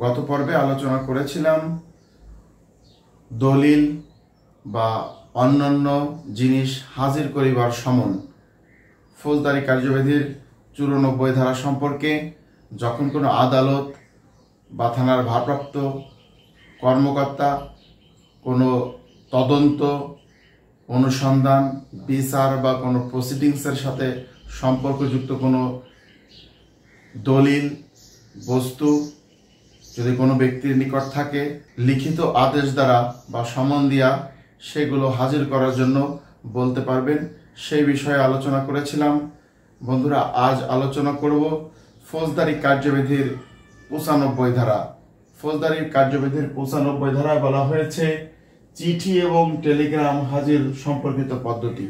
গত পর্বে আলোচনা করেছিলাম দলিল বা অন্যান্য জিনিস হাজির করিবার সমন ফৌজদারি কার্যবিধির 94 ধারা সম্পর্কে। যখন কোনো আদালত বা থানার ভারপ্রাপ্ত কর্মকর্তা কোনো তদন্ত, অনুসন্ধান, বিচার বা কোনো প্রসিডিংসের সাথে সম্পর্কযুক্ত কোনো দলিল, বস্তু যদি কোনো ব্যক্তির নিকট থাকে, লিখিত আদেশ দ্বারা বা সমন দিয়া সেগুলো হাজির করার জন্য বলতে পারবেন। সেই বিষয়ে আলোচনা করেছিলাম। বন্ধুরা, আজ আলোচনা করব ফৌজদারি কার্যবিধির 95 ধারা। ফৌজদারি কার্যবিধির 95 ধারায় বলা হয়েছে চিঠি এবং টেলিগ্রাম হাজির সম্পর্কিত পদ্ধতি।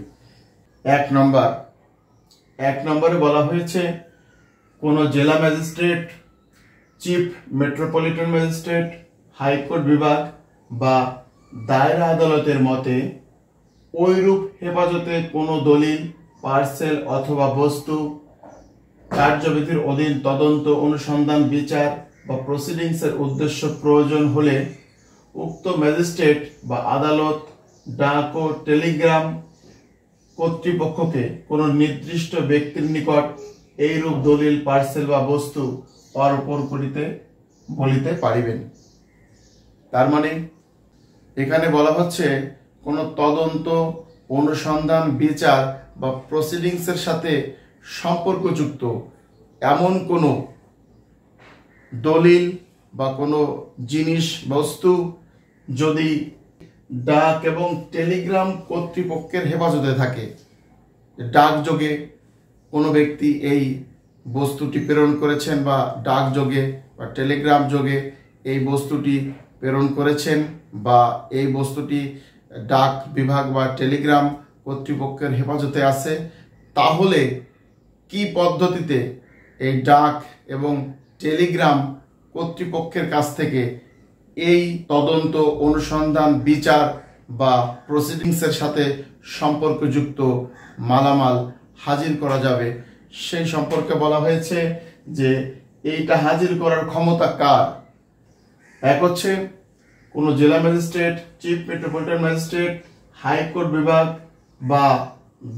এক নম্বরে বলা হয়েছে কোনো জেলা magistrate, chief metropolitan magistrate, high court বিভাগ বা দায়রা আদালতের মতে ওইরূপ হেফাজতে কোনো দলিল, পার্সেল অথবা বস্তু কার্যবিধির অধীন তদন্ত, অনুসন্ধান, বিচার বা প্রসিডিংসের উদ্দেশ্য প্রয়োজন হলে উক্ত ম্যাজিস্ট্রেট বা আদালত ডাক ও টেলিগ্রাম কর্তৃপক্ষকে কোনো নির্দিষ্ট ব্যক্তির নিকট এইরূপ দলিল, পার্সেল বা বস্তু অর্পণ করিতে বলিতে পারিবেন। তার মানে এখানে বলা হচ্ছে কোনো তদন্ত, অনুসন্ধান, বিচার বা প্রসিডিংসের সাথে সম্পর্কযুক্ত এমন কোনো দলিল বা কোনো জিনিস, বস্তু যদি ডাক এবং টেলিগ্রাম কর্তৃপক্ষের হেফাজতে থাকে, ডাকযোগে কোনো ব্যক্তি এই বস্তুটি প্রেরণ করেছেন বা ডাকযোগে বা টেলিগ্রাম যোগে এই বস্তুটি প্রেরণ করেছেন বা এই বস্তুটি ডাক বিভাগ বা টেলিগ্রাম কর্তৃপক্ষের হেফাজতে আছে, তাহলে কি পদ্ধতিতে এই ডাক এবং টেলিগ্রাম কর্তৃপক্ষের কাছ থেকে এই তদন্ত, অনুসন্ধান, বিচার বা প্রসিডিংসের সাথে সম্পর্কযুক্ত মালামাল হাজির করা যাবে সেই সম্পর্কে বলা হয়েছে যে এইটা হাজির করার ক্ষমতা কার। এক হচ্ছে কোনো জেলা magistrate, chief metropolitan magistrate, high court বিভাগ বা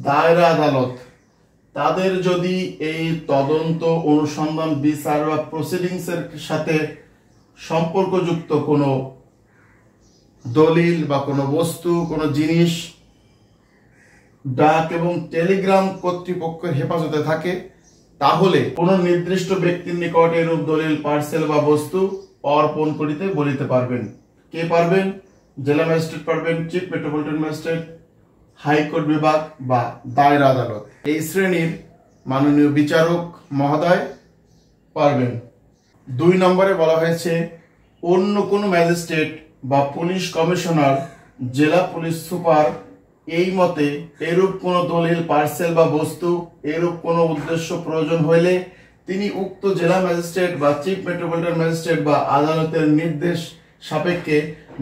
দায়রা আদালত, তাদের যদি এই তদন্ত, অনুসন্ধান, বিচার বা প্রসিডিংসের সাথে সম্পর্কযুক্ত কোনো দলিল বা কোনো বস্তু, কোনো জিনিস ডাক এবং টেলিগ্রাম কর্তৃপক্ষের হেফাজতে থাকে, তাহলে কোনো নির্দিষ্ট ব্যক্তির নিকট এরূপ দলিল, পার্সেল বা বস্তু অর্পণ করিতে বলিতে পারবেন। কে পারবেন? জেলা ম্যাজিস্ট্রেট পারবেন, চিফ মেট্রোপলিটন ম্যাজিস্ট্রেট, হাইকোর্ট বিভাগ বা দায়রা আদালত, এই শ্রেণীর মাননীয় বিচারক মহোদয় পারবেন। 2 নম্বরে বলা হয়েছে অন্য কোনো ম্যাজিস্ট্রেট বা পুলিশ কমিশনার, জেলা পুলিশ সুপার এই মতে এরূপ কোনো দলিল, পার্সেল বা বস্তু এরূপ কোনো উদ্দেশ্য প্রয়োজন হইলে তিনি উক্ত জেলা ম্যাজিস্ট্রেট বা চিফ মেট্রোপলিটন ম্যাজিস্ট্রেট বা আদালতের নির্দেশ সাপেক্ষে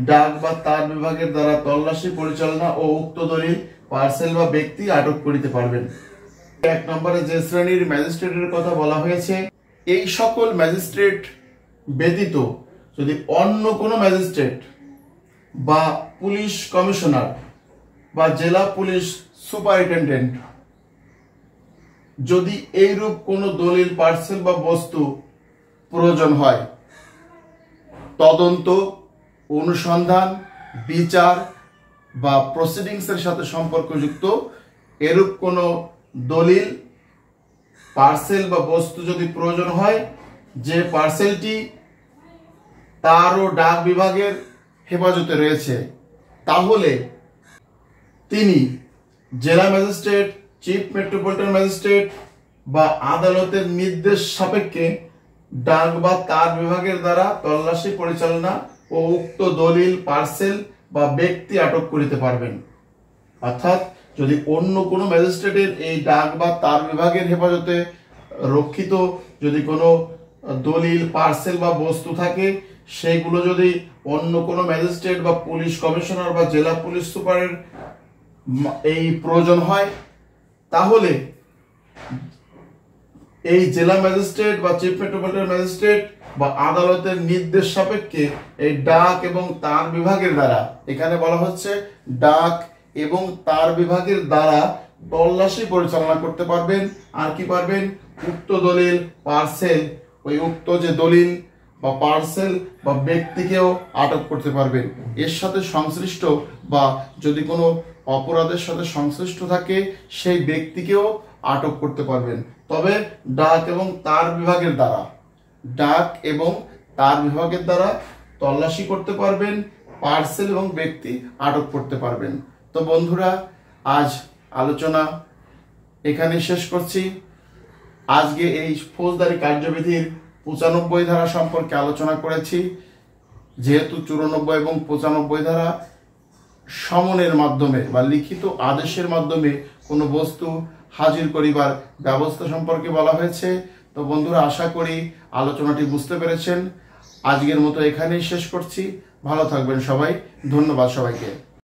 ডাক বা তার বিভাগের দ্বারা তল্লাশি পরিচালনা ও উক্ত দলিল, পার্সেল বা ব্যক্তি আটক করিতে পারবেন। 1 নম্বরে যে শ্রেণীর ম্যাজিস্ট্রেটের কথা বলা হয়েছে, এই সকল ম্যাজিস্ট্রেট ব্যতীত যদি অন্য কোনো ম্যাজিস্ট্রেট বা পুলিশ কমিশনার বা জেলা পুলিশ সুপারিনটেন্ডেন্ট যদি এইরূপ কোনো দলিল, পার্সেল বা বস্তু প্রয়োজন হয়, তদন্ত, অনুসন্ধান, বিচার বা প্রসিডিংসের সাথে সম্পর্কযুক্ত এরূপ কোনো দলিল, পার্সেল বা বস্তু যদি প্রয়োজন হয়, যে পার্সেলটি তারও ডাক বিভাগের হেফাজতে রয়েছে, তাহলে তিনি জেলা ম্যাজিস্ট্রেট, চিফ মেট্রোপলিটন ম্যাজিস্ট্রেট বা আদালতের নির্দেশ সাপেক্ষে ডাক বা তার বিভাগের দ্বারা তল্লাশি পরিচালনা ও উক্ত দলিল, পার্সেল বা ব্যক্তি আটক করিতে পারবেন। অর্থাৎ যদি অন্য কোনো ম্যাজিস্ট্রেটের এই ডাক বা তার বিভাগের হেফাজতে রক্ষিত যদি কোনো দলিল, পার্সেল বা বস্তু থাকে, সেইগুলো যদি অন্য কোনো ম্যাজিস্ট্রেট বা পুলিশ কমিশনার বা জেলা পুলিশ সুপারের এই প্রয়োজন হয়, তাহলে এই জেলা ম্যাজিস্ট্রেট বা চিফ মেট্রোপলিটন ম্যাজিস্ট্রেট বা আদালতের নির্দেশ সাপেক্ষে এই ডাক এবং তার বিভাগের দ্বারা, এখানে বলা হচ্ছে ডাক এবং তার বিভাগের দ্বারা তল্লাশি পরিচালনা করতে পারবেন। আর কি পারবেন? উক্ত দলিল, পার্সেল, ওই উক্ত যে দলিল বা পার্সেল বা ব্যক্তিকেও আটক করতে পারবেন। এর সাথে সংশ্লিষ্ট বা যদি কোনো অপরাধের সাথে সংশ্লিষ্ট থাকে সেই ব্যক্তিকেও আটক করতে পারবেন। তবে ডাক এবং তার বিভাগের দ্বারা, ডাক এবং তার বিভাগের দ্বারা তল্লাশি করতে পারবেন, পার্সেল এবং ব্যক্তি আটক করতে পারবেন। তো বন্ধুরা, আজ আলোচনা এখানে শেষ করছি। আজকে এই ফৌজদারি কার্যবিধির 95 ধারা সম্পর্কে আলোচনা করেছি। যেহেতু 94 এবং 95 ধারা সমনের মাধ্যমে বা লিখিত আদেশের মাধ্যমে কোনো বস্তু হাজির করিবার ব্যবস্থা সম্পর্কে বলা হয়েছে। তো বন্ধুরা, আশা করি আলোচনাটি বুঝতে পেরেছেন। আজকের মতো এখানেই শেষ করছি। ভালো থাকবেন সবাই। ধন্যবাদ সবাইকে।